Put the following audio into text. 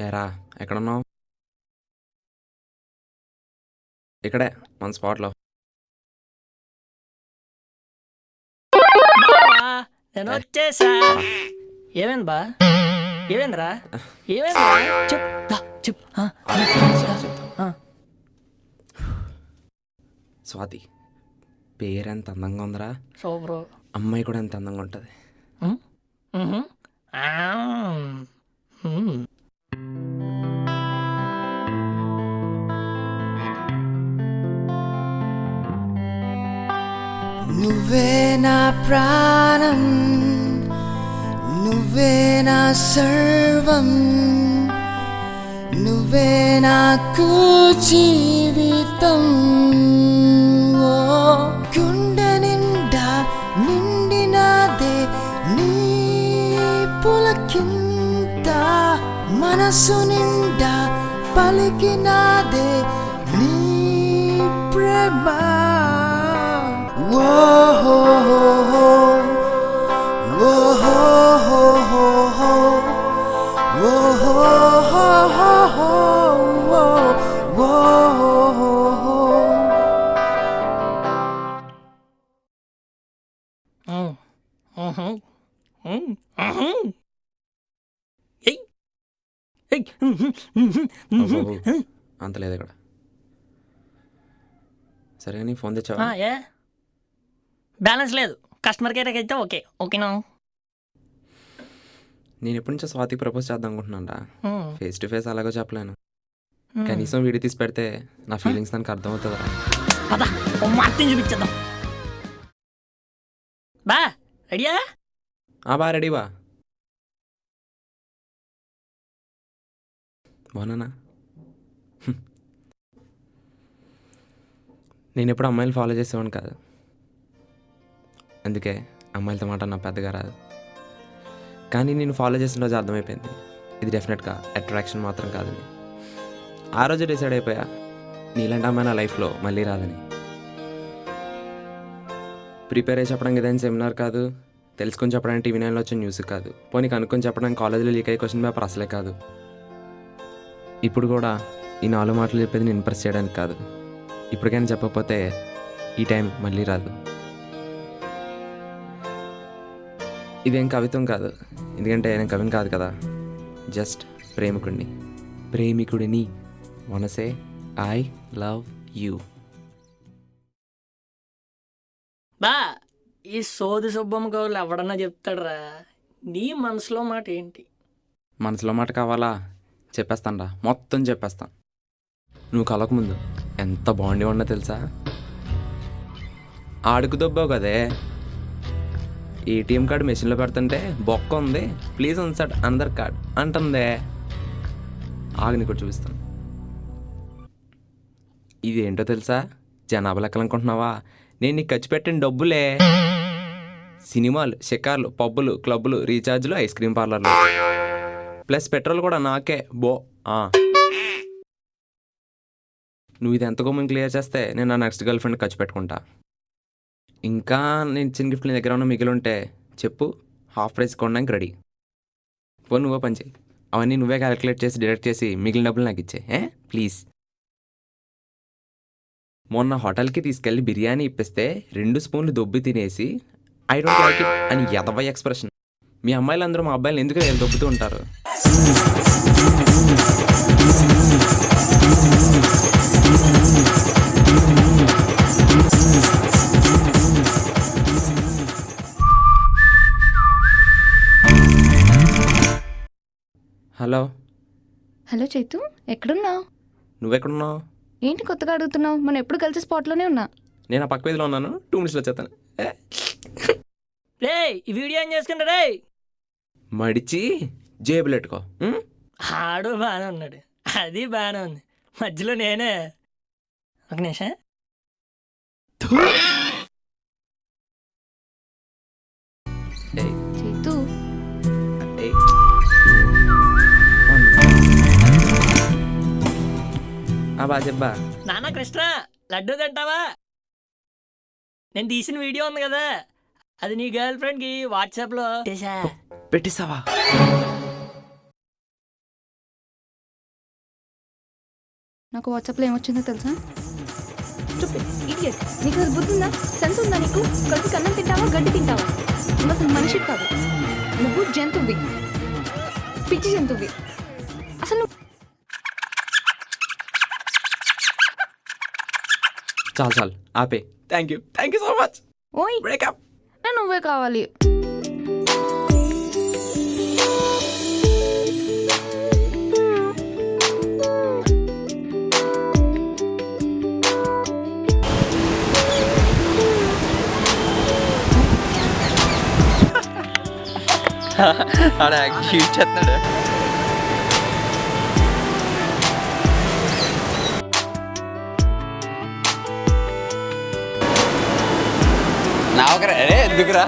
ఏరా ఎక్కడున్నావు? ఇక్కడే మన స్పాట్లో. బావా నేను వచ్చేసా. పరా. ఏమైంది బా? ఏమైందిరా? ఏమైందిరా? చెప్పు దా, చెప్పు. ఆ. స్వాతి పేరు ఎంత అందంగా ఉందిరా. సూపరు. అమ్మాయి కూడా ఎంత అందంగా ఉంటుంది. ఆ. ఉమ్. నువ్వే నా ప్రాణం, నువ్వే నా సర్వం, నువ్వే నాకు జీవితం. ఓ గుండె నిండా నిండినాదే నీ పులకింత, మనసు నిండా పలికినాదే నీ ప్రేమ. ఏయ్. ఏయ్. అబ్బో, అంత లేదు ఇక్కడ. సరే నీ ఫోన్ తెచ్చావా? ఏ బ్యాలెన్స్ లేదు. కస్టమర్ కేర్కి అయితే ఓకేనా? నేను ఎప్పటి నుంచో స్వాతికి ప్రపోజ్ చేద్దాం అనుకుంటున్నాను. ఫేస్ టు ఫేస్ అలాగో చెప్పలేను. కనీసం వీడియో తీసి పెడితే నా ఫీలింగ్స్ దానికి అర్థమవుతుందా? పదా ఓ మార్tin చూపించేద్దాం. బా రెడీయా? బా రెడీ బా. బాగున్నానా? నేను ఎప్పుడు అమ్మాయిలు ఫాలో చేసేవాడిని కాదు, అందుకే అమ్మాయిలతో మాట నా పెద్దగా రాదు. కానీ నేను ఫాలో చేసిన రోజు అర్థమైపోయింది, ఇది డెఫినెట్గా అట్రాక్షన్ మాత్రం కాదని. ఆ రోజు డిసైడ్ అయిపోయా, నీలాంటి అమ్మాయి నా లైఫ్లో మళ్ళీ రాదని. ప్రిపేర్ అయ్యి చెప్పడానికి ఏదైనా సెమినార్ కాదు, తెలుసుకొని చెప్పడానికి టీవీ 9లో వచ్చే న్యూస్ కాదు, పోనీ కనుక్కొని చెప్పడానికి కాలేజీలో లీక్ అయ్యే క్వశ్చన్ పేపర్ అసలే కాదు. ఇప్పుడు కూడా ఈ 4 మాటలు చెప్పేది నేను ఇంప్రెస్ చేయడానికి కాదు. ఇప్పటికైనా చెప్పకపోతే ఈ టైం మళ్ళీ రాదు. ఇదేం కవిత్వం కాదు, ఎందుకంటే నేను కవిని కాదు కదా, జస్ట్ ప్రేమికుడిని వనసే ఐ లవ్ యూ. బా ఈ సోది సుబ్బమ్మ కవులు ఎవడన్నా చెప్తాడరా, నీ మనసులో మాట ఏంటి? మనసులో మాట కావాలా? చెప్పేస్తాను, మొత్తం చెప్పేస్తాను. నువ్వు కలవకముందు ఎంత బాగుండి ఉన్నా తెలుసా? ఆడుకు దొబ్బావు కదే, ఏటీఎం కార్డు మెషిన్లో పెడుతుంటే బొక్క ఉంది, ప్లీజ్ ఇన్సర్ట్ అనదర్ కార్డ్ అంటుందే. ఆగని కూడా చూపిస్తాను. ఇదేంటో తెలుసా? జనాభా లెక్కలు అనుకుంటున్నావా? నేను నీకు ఖర్చు పెట్టిన డబ్బులే. సినిమాలు, షికార్లు, పబ్బులు, క్లబ్బులు, రీఛార్జ్లు, ఐస్ క్రీమ్ పార్లర్లు, ప్లస్ పెట్రోల్ కూడా నాకే. నువ్వు ఇది ఎంత గొమ్మని క్లియర్ చేస్తే నేను నా నెక్స్ట్ గర్ల్ ఫ్రెండ్ ఖర్చు పెట్టుకుంటా. ఇంకా నేను ఇచ్చిన గిఫ్ట్ నీ దగ్గర ఉన్న మిగిలి ఉంటే చెప్పు, హాఫ్ ప్రైస్ కొనడానికి రెడీ. నువ్వే పని చేయి, అవన్నీ నువ్వే క్యాలిక్యులేట్ చేసి డిడక్ట్ చేసి మిగిలిన డబ్బులు నాకు ఇచ్చే ప్లీజ్. మొన్న హోటల్కి తీసుకెళ్ళి బిర్యానీ ఇప్పిస్తే 2 స్పూన్లు దొబ్బి తినేసి ఐ డోంట్ లైక్ ఇట్ అని ఎదవై ఎక్స్ప్రెషన్. మీ అమ్మాయిలందరూ మా అబ్బాయిలు ఎందుకు దొబ్బుతూ ఉంటారు? హలో హలో చైతు, ఎక్కడున్నావు? నువ్వెక్కడున్నావు? ఏంటి కొత్తగా అడుగుతున్నావు? మనం ఎప్పుడు కలిసి స్పాట్లోనే ఉన్నా. నేను ఆ పక్క వీధిలో ఉన్నాను, 2 minutesలో వచ్చేస్తాను. రే ఈ వీడియో ఏం చేసుకుంటా రే? మడిచి జేబులు పెట్టుకో. ఆడు బాగానే ఉన్నాడు, అది బాగానే ఉంది, మధ్యలో నేనే. ఒక నిమిషం. చైతు, బా చెప్పా. నాన్న కృష్ణ లడ్డు తింటావా? నేను తీసిన వీడియో ఉంది కదా, అది నీ గర్ల్ ఫ్రెండ్కి వాట్సాప్లో పెట్టేసావా? నాకు వాట్సాప్లో ఏమొచ్చిందో తెలుసా? ఇడియట్, నీకు అసలు బుద్ధి ఉందా? సెన్స్ ఉందా నీకు? కడుపుకి అన్నం తింటావా, గడ్డి తింటావా? నువ్వు అసలు మనిషి కాదు, నువ్వు జంతువువి, పిచ్చి జంతువువి. అసలు నువ్వు చాలు చాలు ఆపే. Thank you so much. ఓయ్ బ్రేకప్. నువ్వే కావాలి. ఆడ షూట్ చేస్తున్నాడు. నా ఒకరా అరే ఎందుకురా